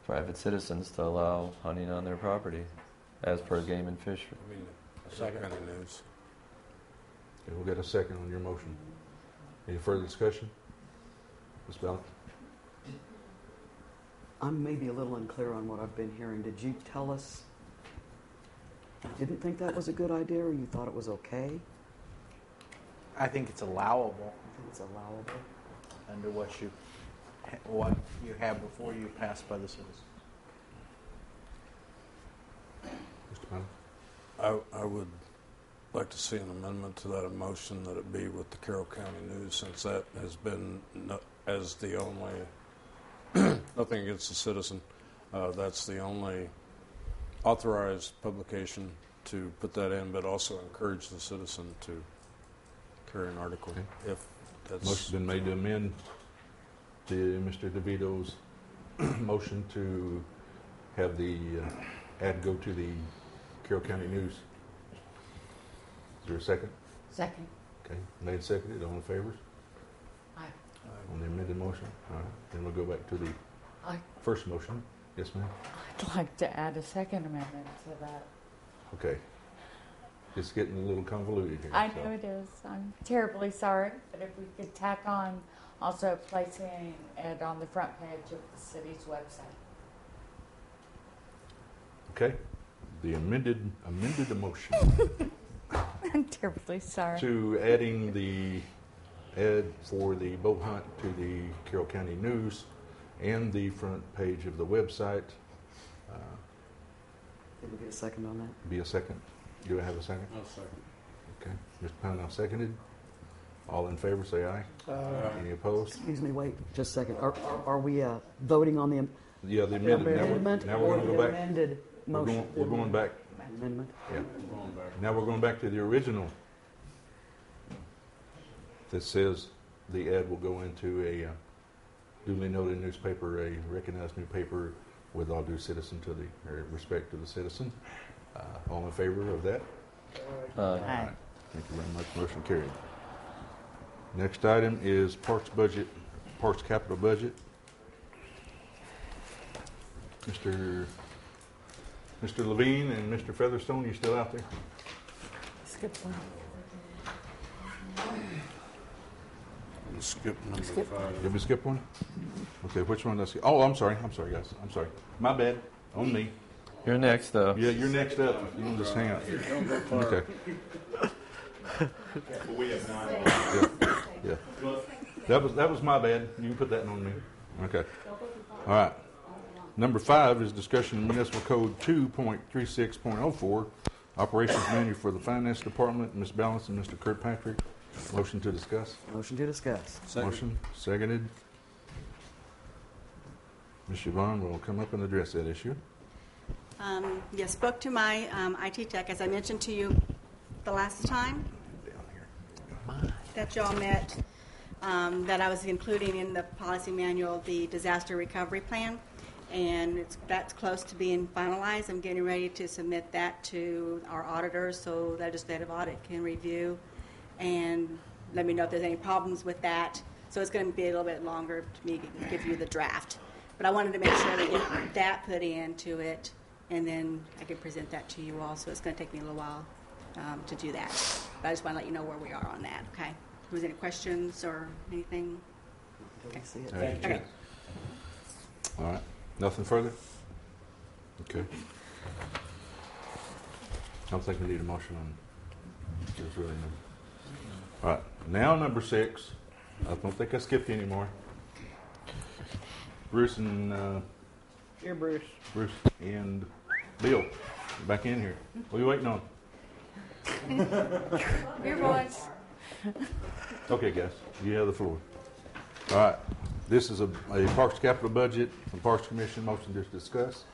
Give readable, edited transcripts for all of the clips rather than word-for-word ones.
private citizens to allow hunting on their property, as per Game and Fish. Second news. Okay, we'll get a second on your motion. Any further discussion? Ms. Bell? I'm maybe a little unclear on what I've been hearing. Did you tell us you didn't think that was a good idea, or you thought it was okay? I think it's allowable I think it's allowable. under what you have before you pass by the citizens. Mr. Pennell? I would like to see an amendment to that motion that it be with the Carroll County News, since that has been as the only, nothing against the citizen, that's the only authorized publication to put that in, but also encourage the citizen to carry an article. Okay. If that's Motion's been made to amend Mr. DeVito's motion to have the ad go to the Carroll County News. Is there a second? Second. Okay, made and seconded. All in favor? Aye. On the amended motion? All right, then we'll go back to the Aye. first motion. Yes, ma'am? I'd like to add a second amendment to that. Okay. It's getting a little convoluted here. I know it is. I'm terribly sorry, but if we could tack on also placing it on the front page of the city's website. Okay. The amended motion I'm terribly sorry. to adding the ad for the bow hunt to the Carroll County News and the front page of the website. Did we get a second on that? Be a second. Do I have a second? I'll second. Okay. Mr. Pownell seconded. All in favor, say aye. Any opposed? Excuse me, wait just a second. Are we voting on the Yeah, the amended. amendment Now we're or going to the go back. amended motion? We're going back. Amendment? Yeah. Now we're going back to the original that says the ad will go into a duly noted newspaper, a recognized newspaper with all due citizen to the or respect to the citizen. All in favor of that? Aye. Thank you very much. Motion carried. Next item is Parks budget, Parks capital budget. Mr. Levine and Mr. Featherstone, you still out there? Skip one. Skip number 5. Did we skip one? Okay, which one did I skip? Oh, I'm sorry, guys. I'm sorry. My bad. On me. You're next, though. Yeah, you're next up. You can just hang out. Okay. Yeah. That was my bad. You can put that on me. Okay. All right. Number 5 is discussion of Municipal Code 2.36.04, Operations Manual for the Finance Department. Ms. Balance and Mr. Kirkpatrick. Motion to discuss. Motion to discuss. Second. Motion seconded. Ms. Siobhan will come up and address that issue. Yes, spoke to my IT tech, as I mentioned to you the last time that y'all met, that I was including in the policy manual the disaster recovery plan, and that's close to being finalized. I'm getting ready to submit that to our auditors so legislative audit can review and let me know if there's any problems with that. So it's going to be a little bit longer to me to give you the draft. But I wanted to make sure that get that put into it, and then I can present that to you all. So it's going to take me a little while to do that. But I just want to let you know where we are on that, okay? If there's any questions or anything? Okay. See it. Okay. All right. Nothing further? Okay. I don't think we need a motion on this really. All right. Now number 6. I don't think I skipped any more. Bruce and Here, Bruce. Bruce and Bill, back in here. What are you waiting on? Your voice. Okay, guys, you have the floor. All right. This is a Parks capital budget from Parks Commission. Motion to discuss.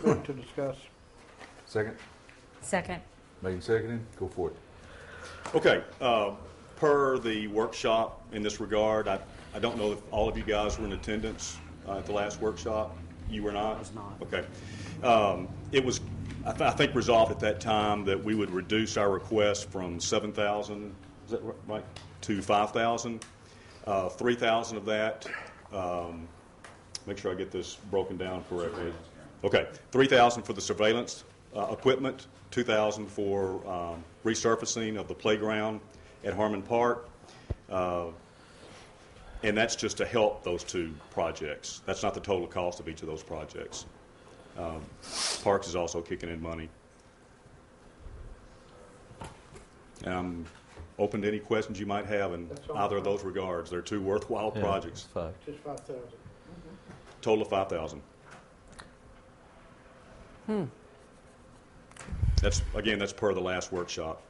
Move to discuss. Second. Second. Made and seconded. Go for it. Okay. Per the workshop in this regard, I don't know if all of you guys were in attendance at the last workshop. You were not? I was not. Okay. It was, I think, resolved at that time that we would reduce our request from 7,000, is that right, to 5,000. 3,000 of that make sure I get this broken down correctly. Okay, $3,000 for the surveillance equipment, $2,000 for resurfacing of the playground at Harmon Park, and that's just to help those two projects. That's not the total cost of each of those projects. Parks is also kicking in money. And I'm open to any questions you might have in either of those regards. They're two worthwhile projects. Five. Just 5,000. Total of $5,000. That's per the last workshop.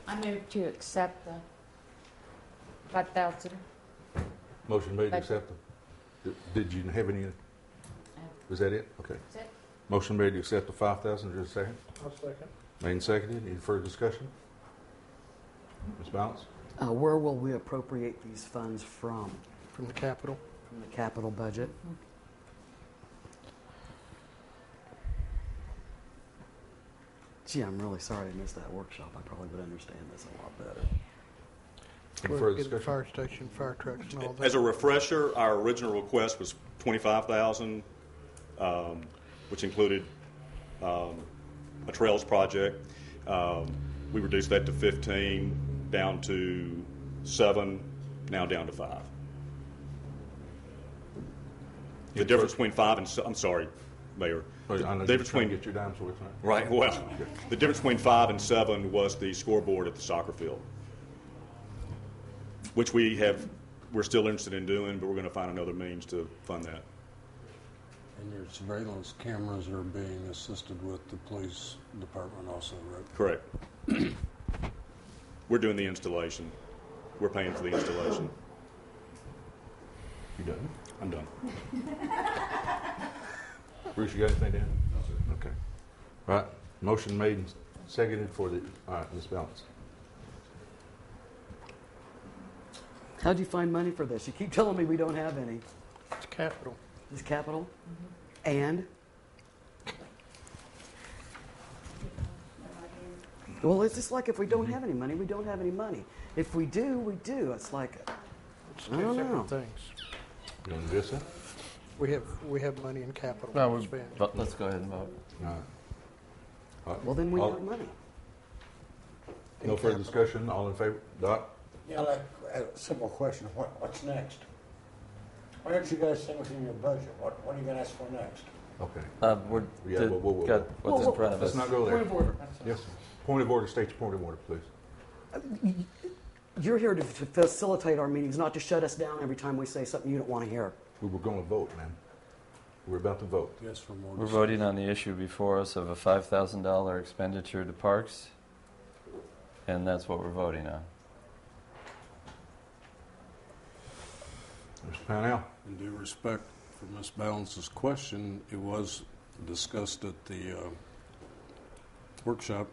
I move to accept the 5,000. Motion made to accept them. Did you have any? Was that it? Okay. That's it. Motion made to accept the 5,000. Is there a second? I'll second. Made and seconded. Any further discussion? Ms. Balance? Where will we appropriate these funds from? From the Capitol. From the capital budget? Gee, I'm really sorry I missed that workshop. I probably would understand this a lot better. Any We'll further get the discussion? fire station, fire trucks and all that. As a refresher, our original request was $25,000, which included a trails project. We reduced that to 15, down to 7, now down to 5. The difference between 5 and I'm sorry, Mayor. I know The you're difference trying between to get your dimes worth, right? right. Well, the difference between 5 and 7 was the scoreboard at the soccer field, which we're still interested in doing, but we're going to find another means to fund that. And your surveillance cameras are being assisted with the police department also, right? Correct. We're doing the installation. We're paying for the installation. You done? I'm done. Bruce, you got anything, Dan? No, sir. Okay. All right. Motion made and seconded for the. All right, Ms. Balance. How'd you find money for this? You keep telling me we don't have any. It's Capitol. This capital? And? Well, it's just like if we don't have any money, we don't have any money. If we do, we do. It's like, It's I two don't separate know. things. You want to address that? We have money in Capitol No, to spend. but let's go ahead and vote. All right. All right. well, then we All- have money. No further discussion. All in favor? Dot? Yeah, like a simple question. What's next? Why don't you guys say within your budget? What are you going to ask for next? Okay. We're Yeah, whoa. got what's in front of Let's us. not go there. Point of order. Yes, sir. Point of order. State your point of order, please. You're here to facilitate our meetings, not to shut us down every time we say something you don't want to hear. We were going to vote, man. We're about to vote. Yes, for more. We're voting on the issue before us of a $5,000 expenditure to parks, and that's what we're voting on. Mr. Pownell? In due respect for Ms. Balance's question, it was discussed at the workshop.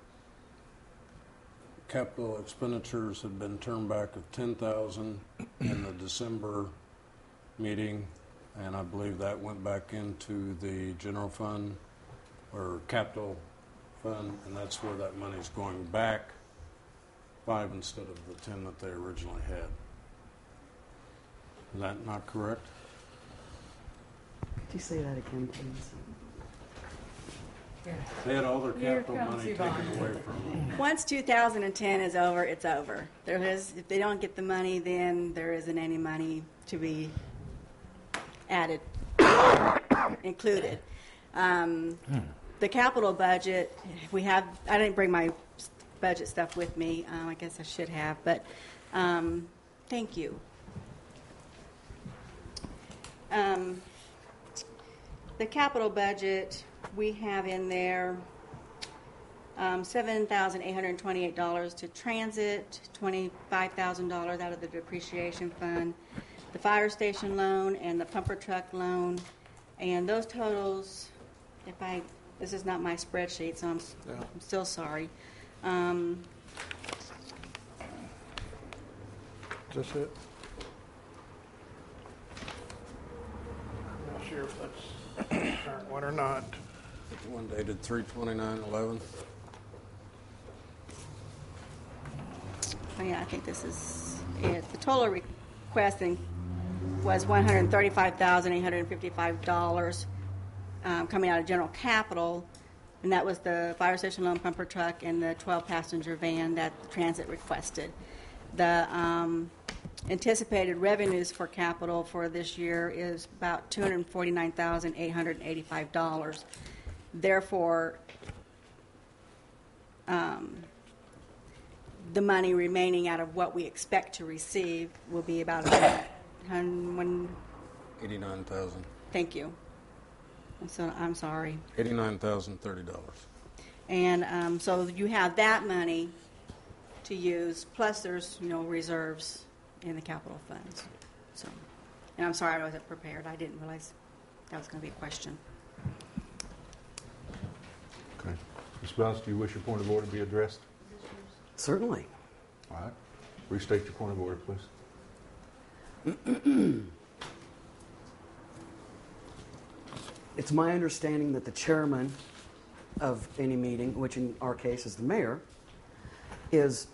Capital expenditures had been turned back of $10,000 in the December meeting, and I believe that went back into the general fund or capital fund, and that's where that money's going back, 5 instead of the 10 that they originally had. Is that not correct? Could you say that again, please? They had all their Here capital comes money Yvonne. taken away from them. Once 2010 is over, it's over. If they don't get the money, then there isn't any money to be added, included. The capital budget, I didn't bring my budget stuff with me. I guess I should have, but thank you. The capital budget, we have in there $7,828 to transit, $25,000 out of the depreciation fund, the fire station loan, and the pumper truck loan. And those totals, this is not my spreadsheet, so I'm still sorry. Is this it? I'm not sure if that's the current one or not. The one dated 3/29/11. Oh, yeah, I think this is it. The total request was $135,855 coming out of general capital, and that was the fire station loan pumper truck and the 12-passenger van that the transit requested. The anticipated revenues for capital for this year is about $249,885. Therefore, the money remaining out of what we expect to receive will be about $89,000. Thank you. So I'm sorry. $89,030. And so you have that money to use, plus there's reserves in the capital funds. So, and I'm sorry I wasn't prepared. I didn't realize that was going to be a question. Okay. Ms. Bounce, do you wish your point of order to be addressed? Certainly. All right. Restate your point of order, please. It's my understanding that the chairman of any meeting, which in our case is the mayor, is